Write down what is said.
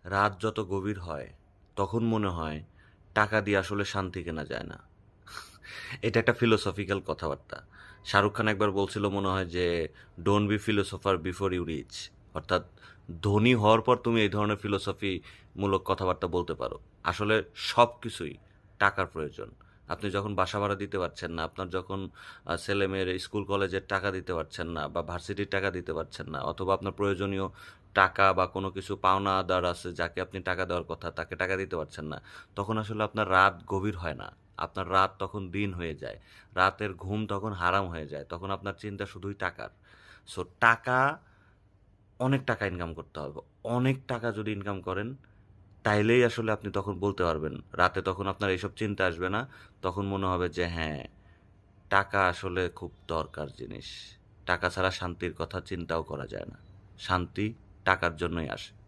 রাত যত গভীর হয় তখন মনে হয় টাকা দিয়ে আসলে শান্তি কেনা যায় না। এটা একটা ফিলোসফিক্যাল কথাবার্তা। শাহরুখ খান একবার বলছিল মনে হয় যে, "don't be philosopher before you reach", অর্থাৎ ধনী হওয়ার পর তুমি এই ধরনের ফিলোসফিমূলক কথাবার্তা বলতে পারো। আসলে সব কিছুই টাকার প্রয়োজন। আপনি যখন বাসা ভাড়া দিতে পারছেন না, আপনার যখন ছেলেমেয়ের স্কুল কলেজের টাকা দিতে পারছেন না বা ভার্সিটির টাকা দিতে পারছেন না, অথবা আপনার প্রয়োজনীয় টাকা বা কোনো কিছু পাওনা আদার আছে যাকে আপনি টাকা দেওয়ার কথা, তাকে টাকা দিতে পারছেন না, তখন আসলে আপনার রাত গভীর হয় না। আপনার রাত তখন দিন হয়ে যায়। রাতের ঘুম তখন হারাম হয়ে যায়। তখন আপনার চিন্তা শুধুই টাকার। সো টাকা, অনেক টাকা ইনকাম করতে হবে। অনেক টাকা যদি ইনকাম করেন, তাইলেই আসলে আপনি তখন বলতে পারবেন। রাতে তখন আপনার এইসব চিন্তা আসবে না। তখন মনে হবে যে হ্যাঁ, টাকা আসলে খুব দরকার জিনিস। টাকা ছাড়া শান্তির কথা চিন্তাও করা যায় না। শান্তি টাকার জন্যই আসে।